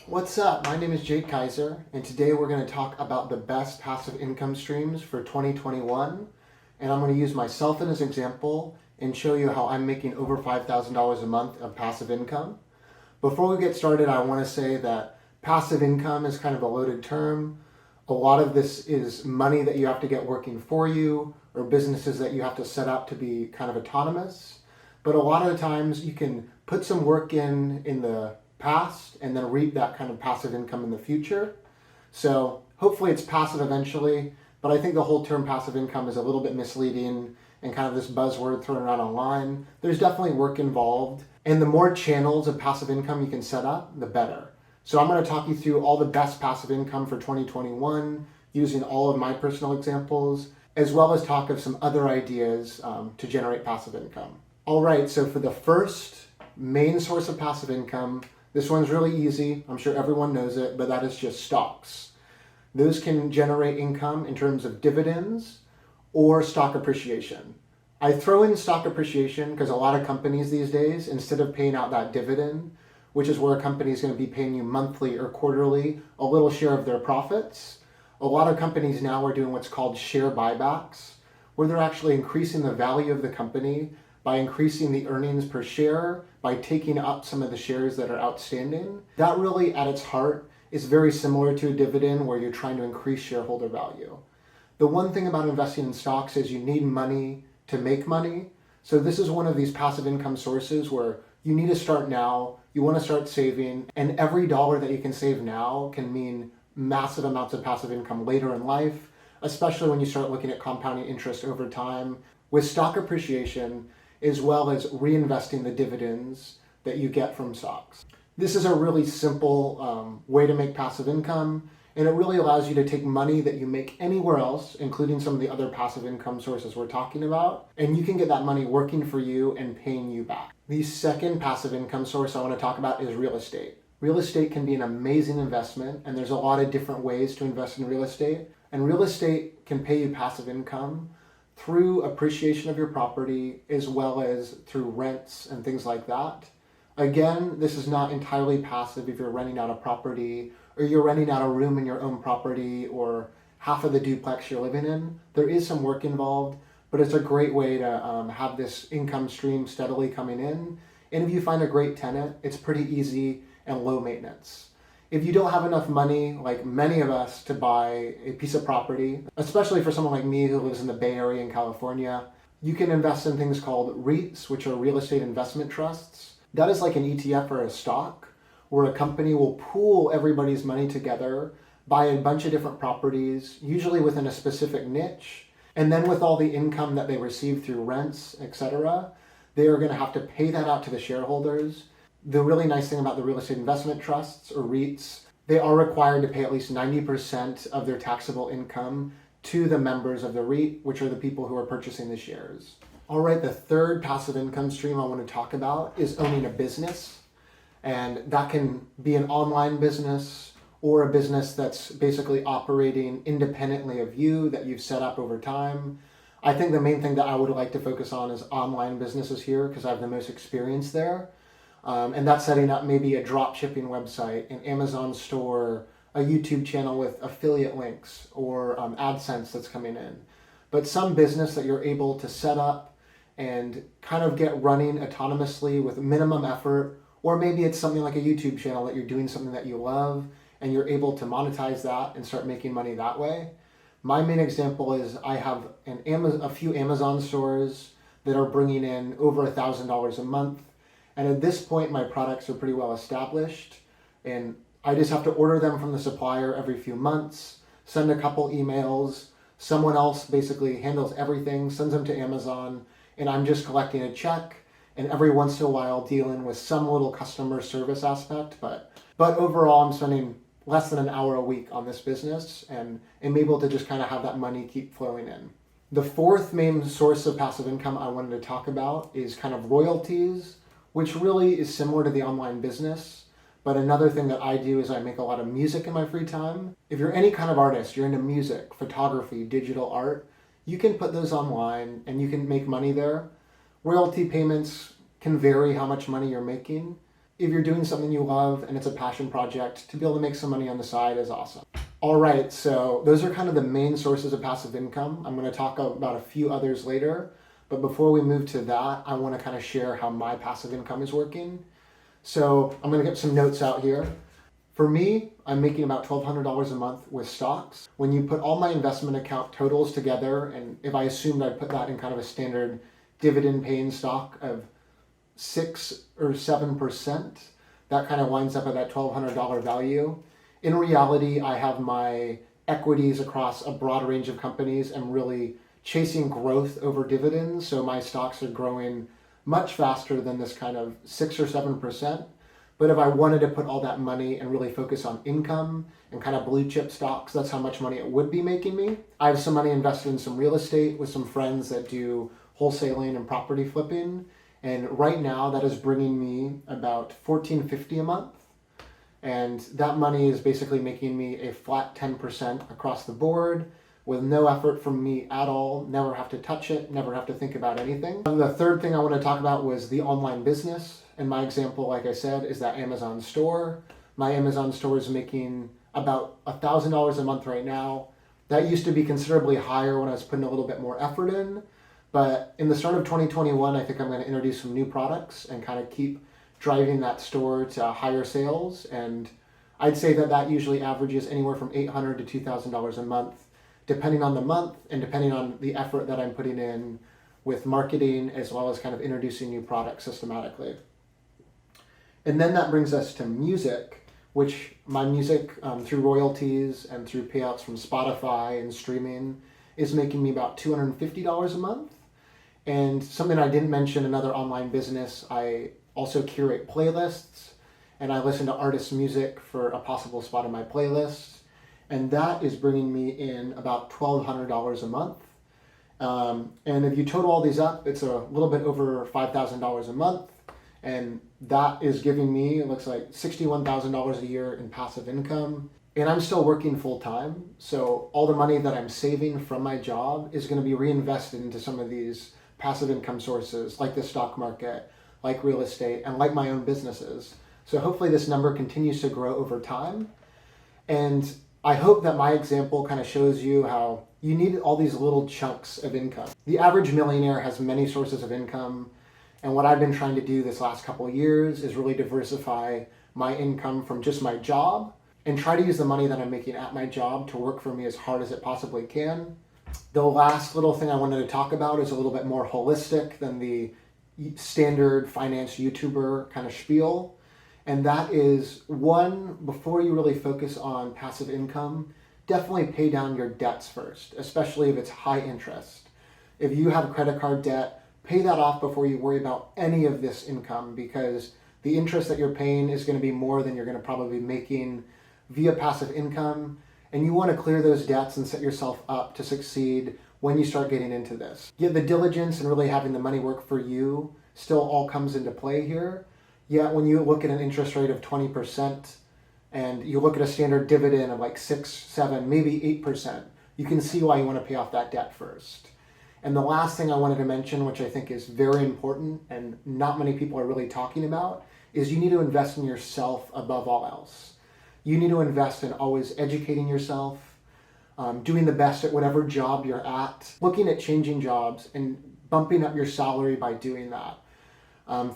What's up? My name is Jake Kaiser, and today we're going to talk about the best passive income streams for 2021. And I'm going to use myself as an example and show you how I'm making over $5,000 a month of passive income. Before we get started, I want to say that passive income is kind of a loaded term. A lot of this is money that you have to get working for you, or businesses that you have to set up to be kind of autonomous. But a lot of the times you can put some work in the past and then reap that kind of passive income in the future. So hopefully it's passive eventually, but I think the whole term passive income is a little bit misleading and kind of this buzzword thrown around online. There's definitely work involved, and the more channels of passive income you can set up, the better. So I'm going to talk you through all the best passive income for 2021 using all of my personal examples, as well as talk of some other ideas to generate passive income. All right, so for the first main source of passive income, this one's really easy. I'm sure everyone knows it, but that is just stocks. Those can generate income in terms of dividends or stock appreciation. I throw in stock appreciation because a lot of companies these days, instead of paying out that dividend, which is where a company is going to be paying you monthly or quarterly a little share of their profits, a lot of companies now are doing what's called share buybacks, where they're actually increasing the value of the company by increasing the earnings per share, by taking up some of the shares that are outstanding. That really, at its heart, is very similar to a dividend where you're trying to increase shareholder value. The one thing about investing in stocks is you need money to make money. So this is one of these passive income sources where you need to start now, you want to start saving, and every dollar that you can save now can mean massive amounts of passive income later in life, especially when you start looking at compounding interest over time. With stock appreciation, as well as reinvesting the dividends that you get from stocks. This is a really simple way to make passive income, and it really allows you to take money that you make anywhere else, including some of the other passive income sources we're talking about, and you can get that money working for you and paying you back. The second passive income source I want to talk about is real estate. Real estate can be an amazing investment, and there's a lot of different ways to invest in real estate, and real estate can pay you passive income through appreciation of your property, as well as through rents and things like that. Again, this is not entirely passive if you're renting out a property or you're renting out a room in your own property or half of the duplex you're living in. There is some work involved, but it's a great way to have this income stream steadily coming in. And if you find a great tenant, it's pretty easy and low maintenance. If you don't have enough money, like many of us, to buy a piece of property, especially for someone like me who lives in the Bay Area in California, you can invest in things called REITs, which are real estate investment trusts. That is like an ETF or a stock, where a company will pool everybody's money together, buy a bunch of different properties, usually within a specific niche, and then with all the income that they receive through rents, etc., they are going to have to pay that out to the shareholders. The really nice thing about the real estate investment trusts, or REITs, they are required to pay at least 90% of their taxable income to the members of the REIT, which are the people who are purchasing the shares. All right, the third passive income stream I want to talk about is owning a business. And that can be an online business or a business that's basically operating independently of you, that you've set up over time. I think the main thing that I would like to focus on is online businesses here, because I have the most experience there. And that's setting up maybe a drop shipping website, an Amazon store, a YouTube channel with affiliate links, or AdSense that's coming in. But some business that you're able to set up and kind of get running autonomously with minimum effort, or maybe it's something like a YouTube channel that you're doing something that you love and you're able to monetize that and start making money that way. My main example is I have a few Amazon stores that are bringing in over $1,000 a month. And at this point, my products are pretty well established, and I just have to order them from the supplier every few months, send a couple emails, someone else basically handles everything, sends them to Amazon, and I'm just collecting a check, and every once in a while dealing with some little customer service aspect. But overall, I'm spending less than an hour a week on this business, and am able to just kind of have that money keep flowing in. The fourth main source of passive income I wanted to talk about is kind of royalties, which really is similar to the online business. But another thing that I do is I make a lot of music in my free time. If you're any kind of artist, you're into music, photography, digital art, you can put those online and you can make money there. Royalty payments can vary how much money you're making. if you're doing something you love and it's a passion project, to be able to make some money on the side is awesome. All right, so those are kind of the main sources of passive income. I'm going to talk about a few others later, but before we move to that, I want to kind of share how my passive income is working. So I'm going to get some notes out here. For me, I'm making about $1,200 a month with stocks. When you put all my investment account totals together, and if I assumed I'd put that in kind of a standard dividend paying stock of 6 or 7%, that kind of winds up at that $1,200 value. In reality, I have my equities across a broad range of companies and really chasing growth over dividends. So my stocks are growing much faster than this kind of 6 or 7%. But if I wanted to put all that money and really focus on income and kind of blue chip stocks, that's how much money it would be making me. I have some money invested in some real estate with some friends that do wholesaling and property flipping. And right now that is bringing me about $1,450 a month. And that money is basically making me a flat 10% across the board with no effort from me at all, never have to touch it, never have to think about anything. The third thing I want to talk about was the online business. And my example, like I said, is that Amazon store. My Amazon store is making about $1,000 a month right now. That used to be considerably higher when I was putting a little bit more effort in. But in the start of 2021, I think I'm going to introduce some new products and kind of keep driving that store to higher sales. And I'd say that that usually averages anywhere from $800 to $2,000 a month, depending on the month and depending on the effort that I'm putting in with marketing as well as kind of introducing new products systematically. And then that brings us to music, which my music through royalties and through payouts from Spotify and streaming is making me about $250 a month. And something I didn't mention, another online business, I also curate playlists and I listen to artists' music for a possible spot in my playlist. And that is bringing me in about $1,200 a month. And if you total all these up, it's a little bit over $5,000 a month. And that is giving me, it looks like $61,000 a year in passive income. And I'm still working full time. So all the money that I'm saving from my job is going to be reinvested into some of these passive income sources like the stock market, like real estate, and like my own businesses. So hopefully this number continues to grow over time. And I hope that my example kind of shows you how you need all these little chunks of income. The average millionaire has many sources of income. And what I've been trying to do this last couple of years is really diversify my income from just my job and try to use the money that I'm making at my job to work for me as hard as it possibly can. The last little thing I wanted to talk about is a little bit more holistic than the standard finance YouTuber kind of spiel. And that is, one, before you really focus on passive income, definitely pay down your debts first, especially if it's high interest. If you have credit card debt, pay that off before you worry about any of this income, because the interest that you're paying is going to be more than you're going to probably be making via passive income. And you want to clear those debts and set yourself up to succeed when you start getting into this. Yet the diligence and really having the money work for you still all comes into play here. Yet when you look at an interest rate of 20% and you look at a standard dividend of like 6, 7, maybe 8%, you can see why you want to pay off that debt first. And the last thing I wanted to mention, which I think is very important and not many people are really talking about, is you need to invest in yourself above all else. You need to invest in always educating yourself, doing the best at whatever job you're at, looking at changing jobs and bumping up your salary by doing that.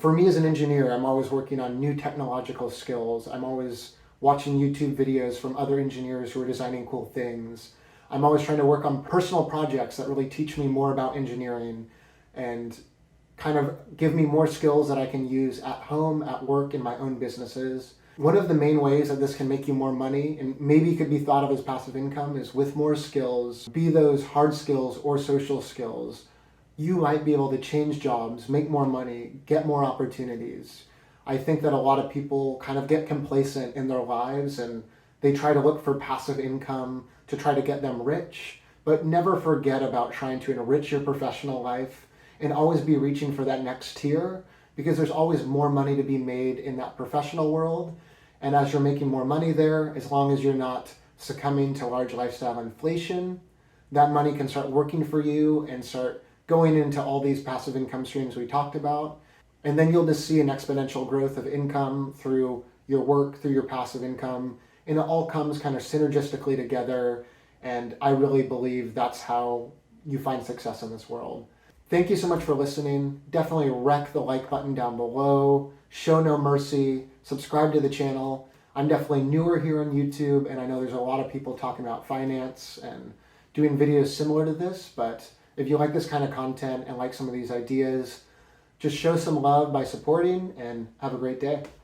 For me as an engineer, I'm always working on new technological skills. I'm always watching YouTube videos from other engineers who are designing cool things. I'm always trying to work on personal projects that really teach me more about engineering and kind of give me more skills that I can use at home, at work, in my own businesses. One of the main ways that this can make you more money, and maybe could be thought of as passive income, is with more skills, be those hard skills or social skills. You might be able to change jobs, make more money, get more opportunities. I think that a lot of people kind of get complacent in their lives and they try to look for passive income to try to get them rich, but never forget about trying to enrich your professional life and always be reaching for that next tier, because there's always more money to be made in that professional world. And as you're making more money there, as long as you're not succumbing to large lifestyle inflation, that money can start working for you and start going into all these passive income streams we talked about. And then you'll just see an exponential growth of income through your work, through your passive income. And it all comes kind of synergistically together. And I really believe that's how you find success in this world. Thank you so much for listening. Definitely wreck the like button down below. Show no mercy. Subscribe to the channel. I'm definitely newer here on YouTube, and I know there's a lot of people talking about finance and doing videos similar to this, but if you like this kind of content and like some of these ideas, just show some love by supporting, and have a great day.